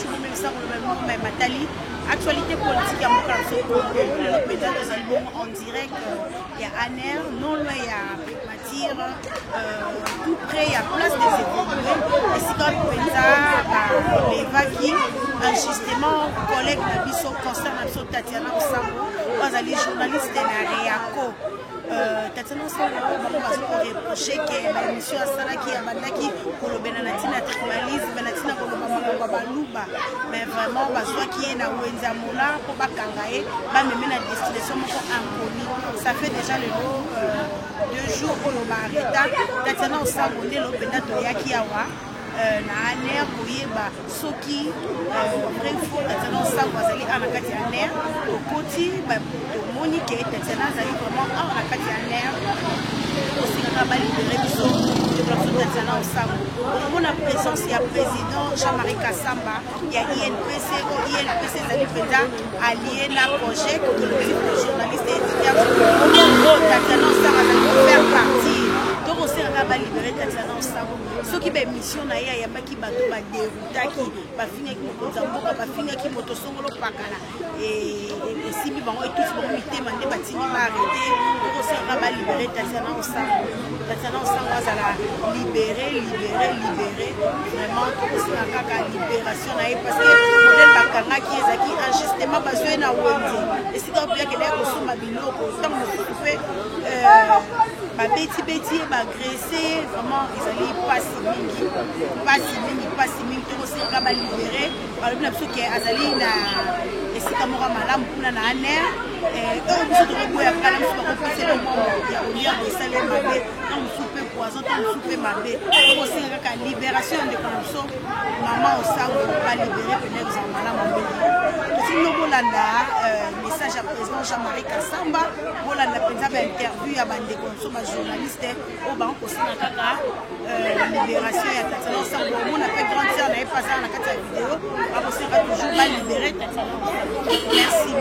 même ça, même Matali. Actualité politique, il y a mon en direct, il y a Aner, non loin, il y a Matir, tout près, il y a place des évolués. Et si quand les vagues, justement, collègue Nabiso, concerne Nabiso Tatiana Osambo, vous allez journaliste de la Réaco. Tatiana Osambo, on va reprocher que l'émission a Salaki, Abandaki, Kolobena Natina, Trimalise, Benatina, Kolobama, Baluba. Mais vraiment, soit qui est dans Wenzamola, pour Bakangaye, va me mettre à destination inconnue. Ça fait déjà le lot 2 jours pour le Marita. Tatiana Osambo, l'Obena de Yakiawa. Na aner koyeba soki vrai faux Tatiana Osambo azali ana kati ya aner okoti tomoni ke Tatiana azali vraiment ana kati ya aner osingaka balibere biso développement Tatiana Osambo omona présence ya président Jean-Marie Kassamba ya INPC INPC ezali mpenza allié na projet collectif de journalistes et étudiants Tatiana Osambo azali faire partie donc osingaka balibere Tatiana Osambo soki ba mission na ye ayambaki bato baderutaki bafingaki mokonzi ya mboka bafingaki moto songolo pakala esimbi bango etusi bango mitema nde batindi baarrete okosaka balibere Tatiana Osambo azala libéré vraiment okosaka kaka libération na ye parce que modele bakangaki ezalaki injustement bazwi na wenze esika opeyakele ya kosomba biloko ntango mosusu mpe babeti bagressé vraiment ezali pasi mingi tokoseka balibere balobi na biso ke azali na esika moko malamu kuna na aner oyo biso tokoboya kala mosu bakopesela moko ya kolia kosala mabe na mosu mpe poison to mosu mpe mabe tokosenga kaka libération ya ndeko na biso mama Osambo balibere pene kozala malamu mingi tosino bolanda message ya président Jean-Marie Kassamba bolanda mpenza bainterview ya bandeko na biso bajournaliste oyo bakosenga kaka libération ya Tatiana Osambo omona mpe grande sœur na ye pasala na kati ya vidéo bakosenga toujours balibere Tatiana Osambo merci.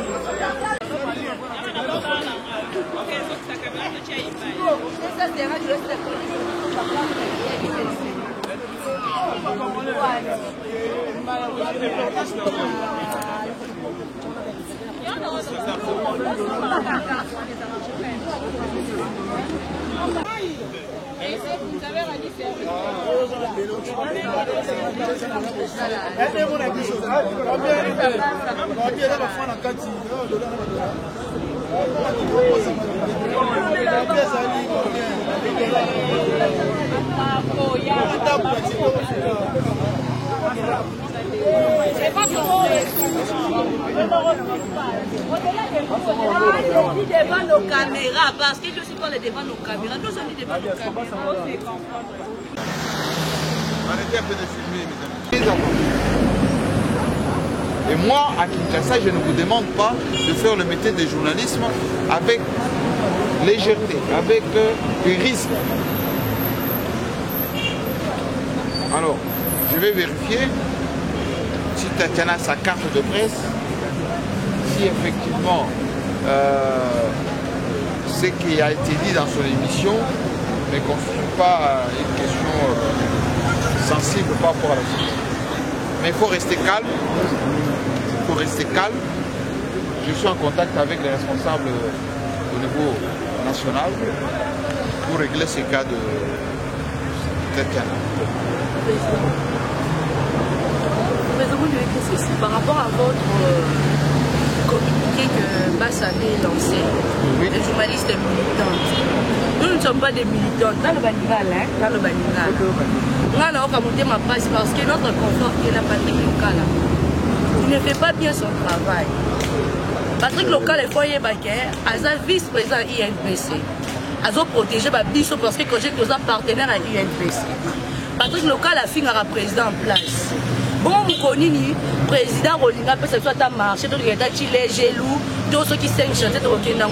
Devant nos caméras, parce que je suis pas devant nos caméras, nous sommes devant nos caméras. Arrêtez un peu de filmer, mes amis. Et moi, à Kinshasa, je ne vous demande pas de faire le métier de journalisme avec légèreté, avec risque. Alors, je vais vérifier si Tatiana a sa carte de presse, si effectivement ce qui a été dit dans son émission ne constitue pas une question sensible par rapport à la société. Mais il faut rester calme. Je suis en contact avec les responsables au niveau national pour régler ces cas de Tatiana. Par rapport à votre communiqué que Bass avait lancé, les journalistes militants, nous ne sommes pas des militants dans le Banigal, dans le Banigal. Nous avons monté ma passe parce que notre confort qui est la Patrick Local, il ne fait pas bien son travail. Patrick Local est foyer bancaire, Aza vice-président INPC. Aza protégé Bisso parce que j'ai causé partenaire à INPC. Patrick Local a fini à président en place. Bon, vous connaissez, président Rolinga peut se soit à marché, tout le monde est gelou, tous ceux qui s'engagent, c'est au Kenya.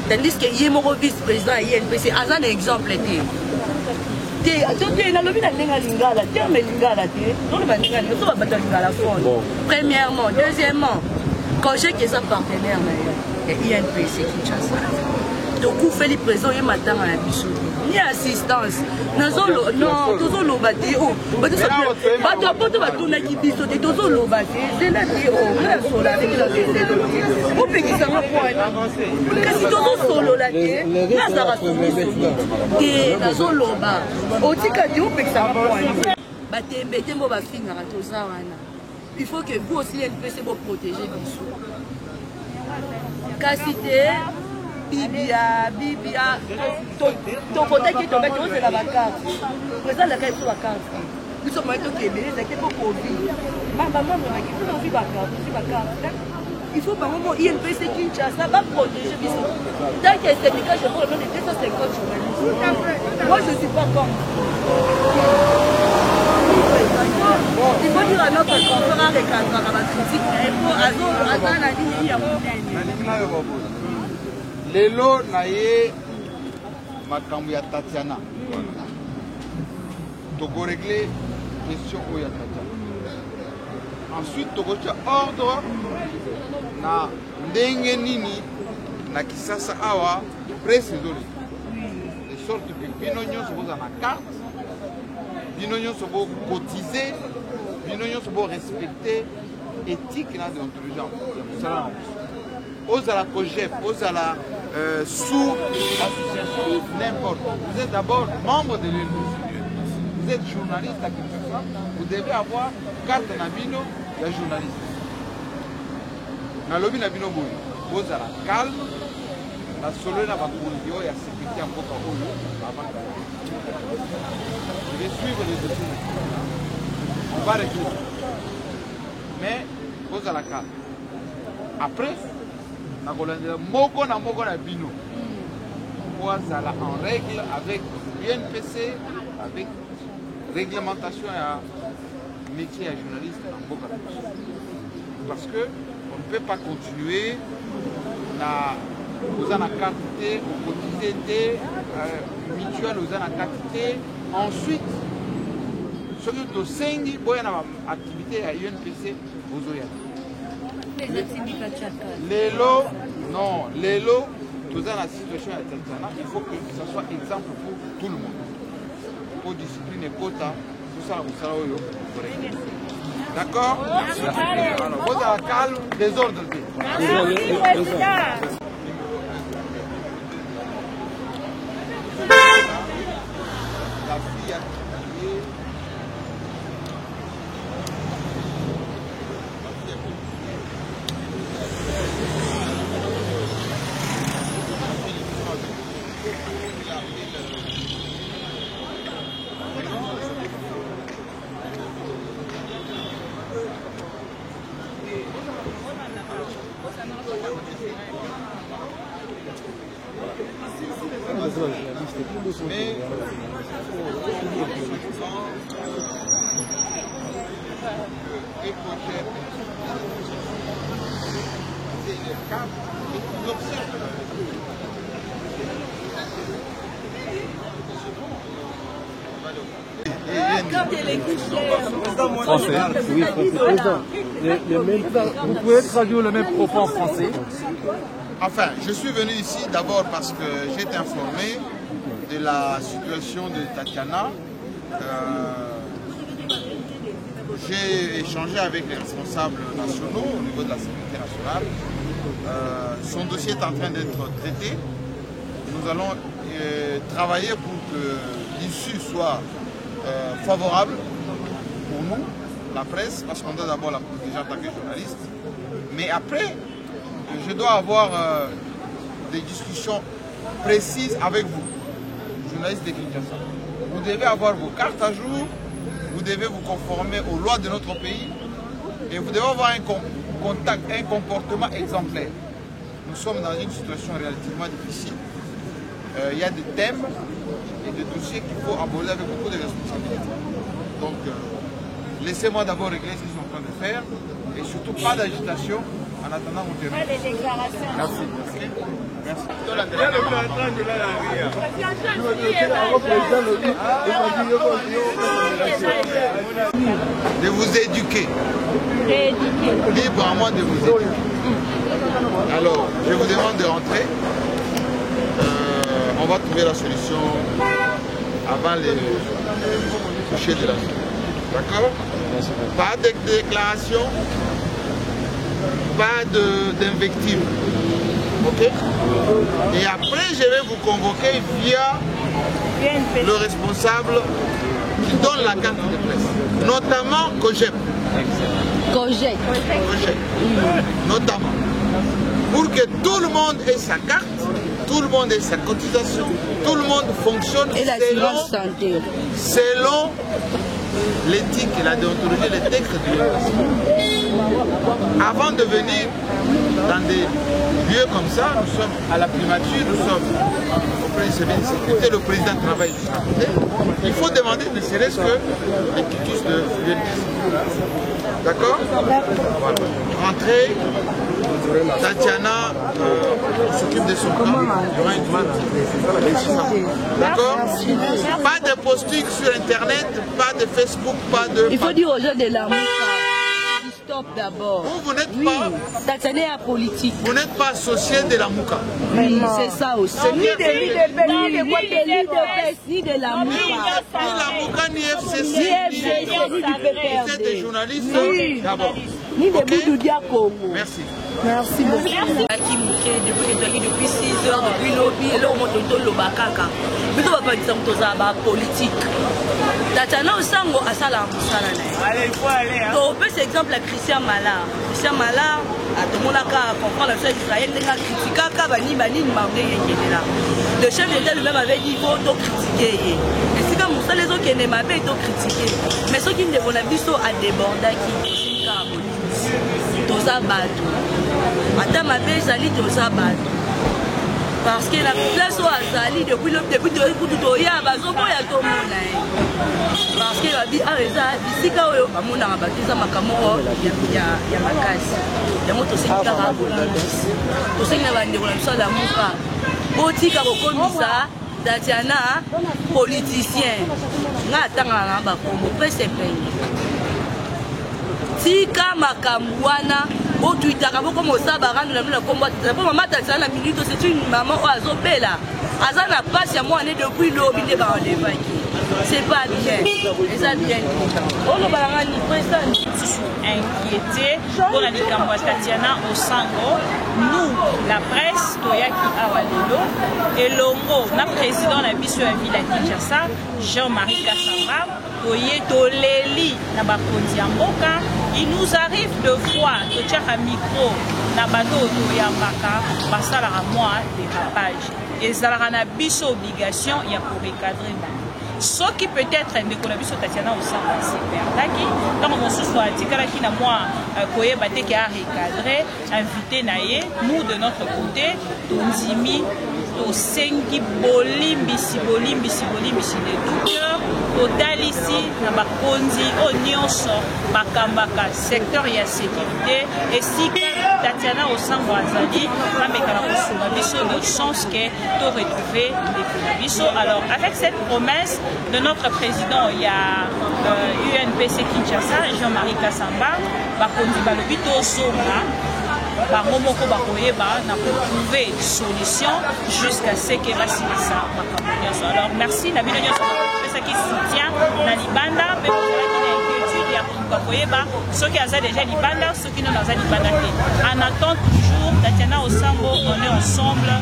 Tandis que Yemoro vice-président à INPC, Aza un exemple. Premièrement, deuxièmement, quand j'ai que ça partenaire, INPC Kinshasa. Donc, vous faites les présents et matin à la bichou. ni assistance. Non, toujours l'obati. Bato apoto batunaki biso te tozo lobati. C'est là que on solo avec la tête. Au pays ça va point. Kasi tozo solo la tête. Na ça va te nazo loba. Otika di au pays ça va point. Batembe tembo ba finga toza wana. Il faut que vous aussi LPC pour protéger biso. Kasi te Bibia, ton côté qui tombe, c'est la vacance. Présent la carte sur la carte. Nous sommes maintenant qui est bien, c'est pour Covid. Maman, il faut par moment INPC Kinshasa va protéger Bissau. Tant qu'il y a un syndicat, je prends le nom de 250 journalistes. Moi, je ne suis pas comme. Il faut dire à notre conférence avec la critique. Il faut attendre la ligne, il y a mon Lelo naye makambo ya Tatiana. Togo régler question o ya Tatiana. Ensuite togo tia ordre na ndenge nini na Kisasa awa presse doli. De sorte que bino nyonso boza na carte, bino nyonso bo cotiser, bino nyonso bo respecter éthique na déontologie. Aux à la COGEP, aux à la sous-association, n'importe. Vous êtes d'abord membre de l'UNPC. Vous êtes journaliste à quelque chose. Vous devez avoir carte Nabino, la journaliste. Dans le Nabino, vous à la calme, la solo na bakulio et la sécurité en Boka Olo avant. Je vais suivre les dossiers. On va régler. Mais vous à la calme. Après, moko na bino oazala en règle avec l'UNPC, avec réglementation et métier à journaliste en Boka. Parce que on ne peut pas continuer na aux en quantité, aux cotisés, mutuelle aux en quantité. Ensuite, ce que tu sengi boya na activité à UNPC aux oya. Lélo, non, Lélo, tout dans la situation à Tatiana, il faut que ça soit exemple pour tout le monde. Pour discipline et quota, tout ça, vous savez. D'accord? Alors, vous avez calme, désordre. La fille a crié. Mais Français. Oui, français. Vous pouvez traduire le même propos en français? Enfin, je suis venu ici d'abord parce que j'ai été informé de la situation de Tatiana. J'ai échangé avec les responsables nationaux au niveau de la sécurité nationale. Son dossier est en train d'être traité. Nous allons travailler pour que l'issue soit favorable pour nous, la presse, parce qu'on doit d'abord la protéger en tant que journaliste. Mais après, je dois avoir des discussions précises avec vous, journalistes de Kinshasa. Vous devez avoir vos cartes à jour, vous devez vous conformer aux lois de notre pays et vous devez avoir un comportement exemplaire. Nous sommes dans une situation relativement difficile. Il y a des thèmes et des dossiers qu'il faut aborder avec beaucoup de responsabilités. Donc, laissez-moi d'abord régler ce qu'ils sont en train de faire et surtout pas d'agitation en attendant mon terrain. Merci. Merci. De vous éduquer. Libre à moi de vous éduquer. Alors, je vous demande de rentrer. on va trouver la solution avant les couchers de la nuit. D'accord? Pas de déclaration, pas d'invective. Ok? Et après, je vais vous convoquer via le responsable qui donne la carte de presse, notamment COGEP. COGEP. Notamment. Pour que tout le monde ait sa carte, tout le monde ait sa cotisation, tout le monde fonctionne selon l'éthique et la déontologie, les textes de l'université. Avant de venir dans des lieux comme ça, nous sommes à la primature, nous sommes au président de sécurité, le président travaille juste à côté. Il faut demander ne serait-ce que les quitus de l'université. D'accord? Voilà. Rentrez. Tatiana s'occupe de son camp. D'accord? Pas de posting sur Internet, pas de Facebook, pas de... Il faut dire aux gens de la Mouka, stop d'abord. Vous n'êtes pas... Tatiana est politique. Vous n'êtes pas associé de la Mouka. Oui, c'est ça aussi. Ni de la Mouka. Ni la Mouka, ni FCC, ni des journalistes. D'abord. Ni de Boudoudia Congo. Merci. Merci beaucoup. Depuis 6 heures, depuis l'obbi, et là on monte au Lobakaka. Mais on va pas dire que c'est politique. Tatiana Osango a ça la moussala. Allez, il faut aller. On peut cet exemple à Christian Malard. Christian Malard, à tout le monde a comprendre la chose d'Israël, il a critiqué Kabani, Bani, Mangé, là. Le chef d'État lui-même avait dit qu'il faut critiquer. Et c'est comme ça, les autres qui n'aiment pas, ils ont critiqué. Mais ceux qui ne vont pas à déborder, qui toza bato ata mabe ezali toza bato parce que la place oyo azali depuis toyekutu toya bazoboya tomona ye parce que babi awa eza bisika oyo bamonaka bato eza makambo ya makasi yango tosengi kaka bolingisi tosengi na bandeko na biso ya muka botika kokomisa Tatiana politicien nga atangaka na bakombo prese penge tika makambo wana otwitaka boko mosaba randu na mila kombo po mama Tatiana na minute c'est une maman oyo azobela aza na pasi ya mwana depuis lobi nde baolevaki c'est pas bien eza bien olobaka ni président inquiété pour la likambo ya Tatiana Osango. Nous, la presse, toyaki awalelo, elongo na président na biso ya ville ya Kinshasa, Jean-Marie Kassamba, toye toleli na bakonzi ya mboka. Il nous arrive de fois de tirer un micro na bato toyambaka basalaka moi dérapage. Et ça a biso obligation ya pour recadrer. Ce qui peut-être ndekolabiso Tatiana Osango seperdaki tant mon souci atikalaki na moi koye bateki a recadrer invité naye nous de notre côté tondimi tosengi bolimbisi de tout cœur totalisi na bakonzi o nyonso bakambaka secteur ya sécurité et si Tatiana Osango azali amekala kosunga biso de chance que to retrouver ndekolabiso. Alors avec cette promesse de notre président, il y a UNPC Kinshasa, Jean-Marie Kassamba, bakondi balobi tosonga bangomoko bakoyeba na trouver solution jusqu'à ce que basilisa makambo nyonso. Alors merci na bino nyonso pesa qui soutient na libanda pe kozalaki na inquiétude ya bakoyeba soki aza déjà libanda soki non aza libanda te. En attente toujours Tatiana Osango, on est ensemble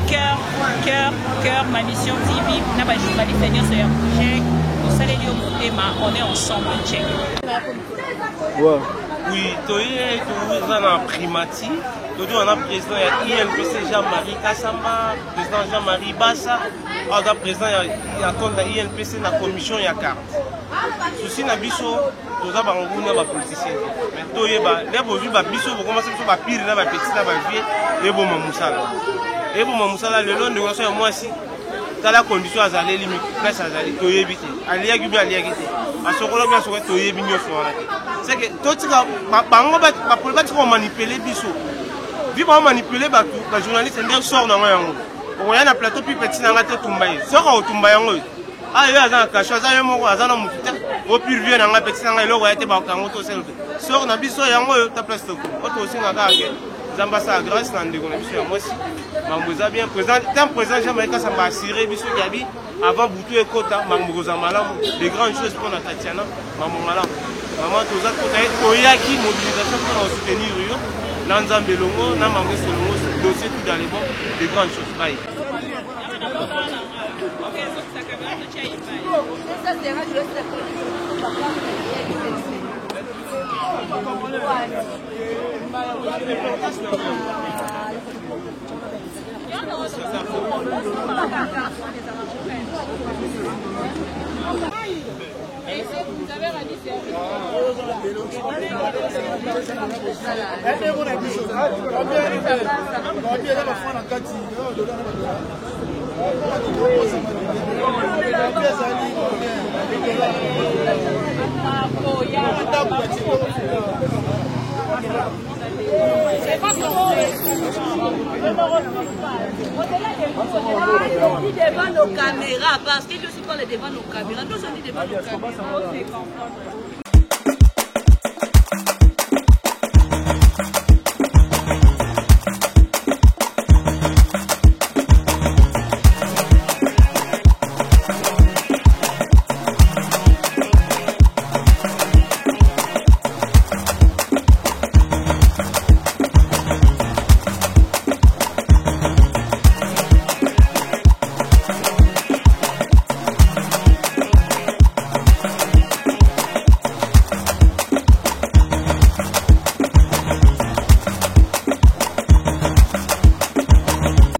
cœur ma mission TV na ba journaliste nyonso ya projet osaleli au motema, on est ensemble check. Wow. Oui, toye toza na primati, tozo on a président ya INPC Jean-Marie Kassamba, président Jean-Marie Bassa, on a président ya compte ya INPC na commission ya carte. Souci na biso toza bango na ba politicien. Mais toye ba les bozu ba biso bo commencer biso ba pire na ba petit na ba vie et bo mamusala. Et bo mamusala le long de ngoso ya mwasi. Tala condition azali limite presse azali toyebi te. Aliaki bi aliaki te. Asokolo bi asokolo toyebi nyoso wana te. C'est que tout ça bango ba politique ko manipuler biso. Vi ba manipuler ba tout ba journaliste ndé sort na yango. On ya na plateau puis petit na ngate tumbaye. Soko otumba yango. Ah yo azana kasho azana moko azana mututa. Au pire vieux na ngate petit na ngalo ko yate ba kango to selbe. Sort na biso yango ta place to. Oto singa ka ke. Zambasa grâce dans des connexions. Moi aussi, Mamboza bien présent. Tant présent, j'aimerais que ça m'a assuré, Bissou Gabi, avant Boutou et Kota, Mamboza Malam, des grandes choses pour la Tatiana, Maman Malam. Maman Toza Kota, Toyaki, mobilisation pour soutenir Rio, Nanzam Belongo, Namangé Solongo, dossier tout dans les bons, des grandes choses. Bye. C'est pas devant nos caméras, parce qu'il aussi parle devant nos caméras. Nous, on dit devant nos caméras.